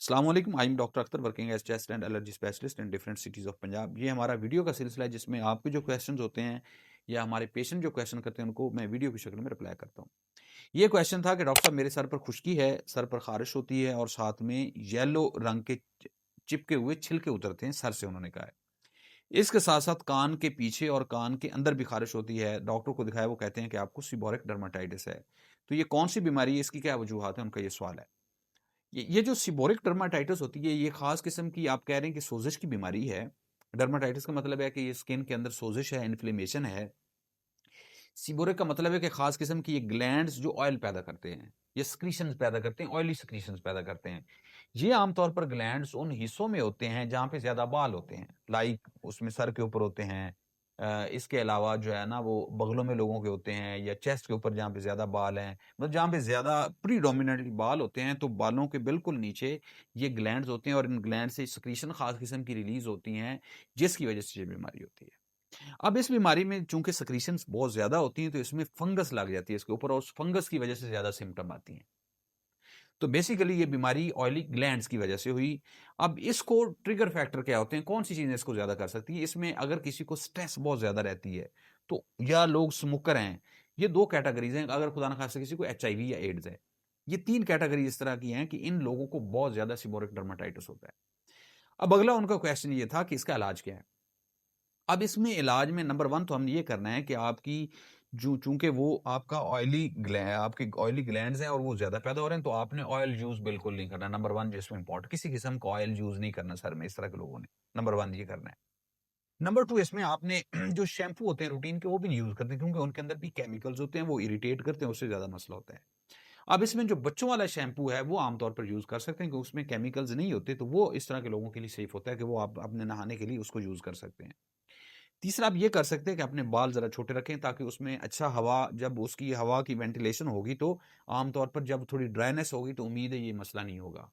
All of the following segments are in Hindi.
अस्सलाम वालेकुम, I am doctor Akhtar working as chest and allergy specialist in different cities of Punjab. ये हमारा वीडियो का सिलसिला है जिसमें आपके जो क्वेश्चंस होते हैं या हमारे पेशेंट जो क्वेश्चन करते हैं उनको मैं वीडियो की शक्ल में रिप्लाई करता हूँ। ये क्वेश्चन था कि डॉक्टर साहब मेरे सर पर खुश्की है, सर पर ख़ारिश होती है और साथ में येलो रंग के चिपके हुए छिलके उतरते हैं सर से, उन्होंने कहा है। इसके साथ-साथ कान के पीछे और कान के अंदर भी ख़ारिश होती है। डॉक्टर को दिखाया, वो कहते हैं कि आपको सीबोरिक डर्माटाइटिस है। तो ये कौन-सी बीमारी है, इसकी क्या वजूहात है, उनका ये सवाल है। ये जो सीबोरिक डर्माटाइटिस होती है, ये ख़ास किस्म की, आप कह रहे हैं कि सोज़िश की बीमारी है। डर्माटाइटिस का मतलब है कि ये स्किन के अंदर सोज़िश है, इन्फ्लेमेशन है। सीबोरिक का मतलब है कि ख़ास किस्म की ये ग्लैंड्स जो ऑयल पैदा करते हैं, ये सेक्रीशंस पैदा करते हैं, ऑयली सेक्रीशंस पैदा करते हैं। ये आमतौर पर ग्लैंड्स उन हिस्सों में होते हैं जहाँ पे ज़्यादा बाल होते हैं, लाइक उसमें सर के ऊपर होते हैं। इसके अलावा जो है ना, वो बगलों में लोगों के होते हैं या चेस्ट के ऊपर जहाँ पे ज़्यादा बाल हैं, मतलब जहाँ पे ज़्यादा प्रीडोमिनेंटली बाल होते हैं, तो बालों के बिल्कुल नीचे ये ग्लैंड्स होते हैं और इन ग्लैंड से सेक्रीशन ख़ास किस्म की रिलीज़ होती हैं, जिसकी वज़ह से ये बीमारी होती है। अब इस बीमारी में चूँकि सेक्रीशंस बहुत ज़्यादा होती हैं, तो इसमें फंगस लग जाती है इसके ऊपर और उस फंगस की वज़ह से ज़्यादा सिम्पटम आती हैं। तो बेसिकली ये बीमारी ऑयली ग्लैंड्स की वज़ह से हुई। अब इसको ट्रिगर फैक्टर क्या होते हैं, कौन-सी चीज़ें इसको ज़्यादा कर सकती हैं? इसमें अगर किसी को स्ट्रेस बहुत ज़्यादा रहती है, तो या लोग स्मोकर हैं, ये 2 कैटेगरीज़ हैं। अगर खुदा ना ख़ास्ता किसी को एचआईवी या एड्स है, ये 3 कैटेगरी इस तरह की हैं कि इन लोगों को बहुत ज़्यादा सीबोरिक डर्माटाइटिस होता है। अब अगला उनका क्वेश्चन ये था कि इसका इलाज क्या है? अब इसमें इलाज में नंबर 1 तो हमने ये करना है कि आपकी जो, चूँकि वो आपका आपके ऑयली ग्लैंड्स हैं और वो ज़्यादा पैदा हो रहे हैं, तो आपने ऑयल यूज़ बिल्कुल नहीं करना। नंबर 1 जिसमें इम्पोर्टेंट, किसी किस्म का ऑयल यूज़ नहीं करना सर में, इस तरह के लोगों ने। नंबर 1 ये करना है। नंबर 2 इसमें आपने जो शैम्पू होते हैं रूटीन के, वो भी नहीं यूज़ करने, क्योंकि उनके अंदर भी केमिकल्स होते हैं, वो इरिटेट करते हैं, उससे ज़्यादा मसला होता है। अब इसमें जो बच्चों वाला शैम्पू है, वो आम तौर पर यूज़ कर सकते हैं, क्योंकि उसमें केमिकल्स नहीं होते, तो वो इस तरह के लोगों के लिए सेफ होता है कि वो आप अपने नहाने के लिए उसको यूज़ कर सकते हैं। तीसरा आप ये कर सकते हैं कि अपने बाल ज़रा छोटे रखें, ताकि उसमें अच्छा हवा, जब उसकी हवा की वेंटिलेशन होगी, तो आम तौर पर जब थोड़ी ड्राइनेस होगी, तो उम्मीद है ये मसला नहीं होगा।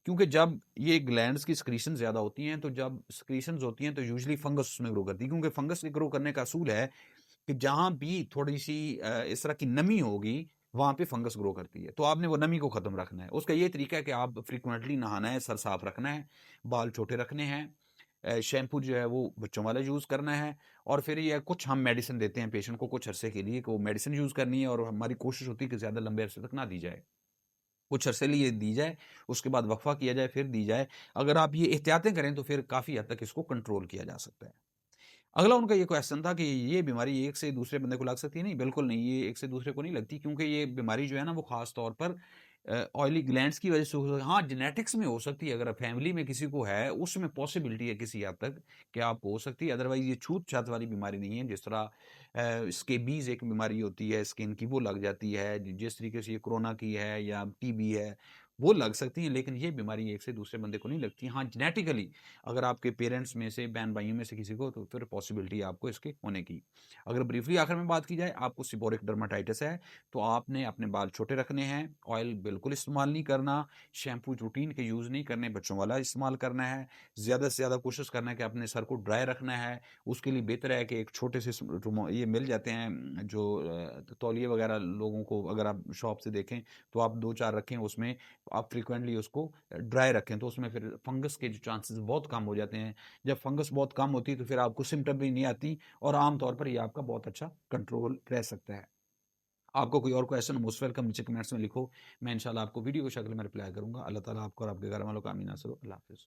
क्योंकि जब ये ग्लैंड्स की सिक्रीशन ज़्यादा होती हैं, तो जब सिक्रीशंस होती हैं, तो यूजुअली फंगस उसमें ग्रो करती है, क्योंकि फंगस के ग्रो करने का असूल है कि जहाँ भी थोड़ी-सी इस तरह की नमी होगी, वहाँ पे फंगस ग्रो करती है। तो आपने वो नमी को ख़त्म रखना है। उसका ये तरीका है कि आप फ्रीक्वेंटली नहाना है, सर साफ रखना है, बाल छोटे रखने हैं। शैम्पू जो है वो बच्चों वाला यूज़ करना है और फिर ये कुछ हम मेडिसिन देते हैं पेशेंट को कुछ अरसे के लिए, कि वो मेडिसिन यूज़ करनी है और हमारी कोशिश होती है कि ज़्यादा लंबे अरसे तक ना दी जाए। कुछ अरसे लिए दी जाए, उसके बाद वक़फ़ा किया जाए, फिर दी जाए। अगर आप ये एहतियातें करें, तो फिर काफ़ी हद तक इसको कंट्रोल किया जा सकता है। अगला उनका ये क्वेश्चन था कि ये बीमारी एक से दूसरे बंदे को लग सकती है? नहीं, बिल्कुल नहीं, ये एक से दूसरे को नहीं लगती, क्योंकि ये बीमारी जो है ना, वो ख़ास तौर पर ऑयली ग्लैंड्स की वज़ह से हो, हाँ, जेनेटिक्स में हो सकती है, अगर फैमिली में किसी को है, उसमें पॉसिबिलिटी है किसी हद तक कि आपको हो सकती है, अदरवाइज़ ये छूत-छात वाली बीमारी नहीं है। जिस तरह स्केबीज़ एक बीमारी होती है स्किन की, वो लग जाती है, जिस तरीके से ये कोरोना की है या टीबी है, वो लग सकती है, लेकिन ये बीमारी एक से दूसरे बंदे को नहीं लगती। हाँ, जेनेटिकली अगर आपके पेरेंट्स में से, बहन-भाइयों में से किसी को, तो फिर पॉसिबिलिटी है आपको इसके होने की। अगर ब्रीफली आखिर में बात की जाए, आपको सीबोरिक डर्माटाइटिस है, तो आपने अपने बाल छोटे रखने हैं, ऑयल बिल्कुल इस्तेमाल नहीं करना, शैम्पू रूटीन के यूज़ नहीं करने, बच्चों वाला इस्तेमाल करना है। ज़्यादा से ज़्यादा कोशिश करना है कि अपने सर को ड्राई रखना है। उसके लिए बेहतर है कि एक छोटे से ये मिल जाते हैं जो तौलिए वगैरह, लोगों को अगर आप शॉप से देखें, तो आप 2-4 रखें, उसमें आप फ्रीक्वेंटली उसको ड्राई रखें, तो उसमें फिर फंगस के जो चांसेस बहुत कम हो जाते हैं। जब फंगस बहुत कम होती है, तो फिर आपको सिम्पटम भी नहीं आती और आम तौर पर ये आपका बहुत अच्छा कंट्रोल रह सकता है। आपको कोई और क्वेश्चन मोस्ट वेलकम, नीचे कमेंट्स में लिखो। मैं इंशाल्लाह आपको वीडियो की शक्ल में रिप्लाई करूँगा। अल्लाह ताला आपको और आपके घर वालों को आमीन, अल्लाह हाफ़िज़।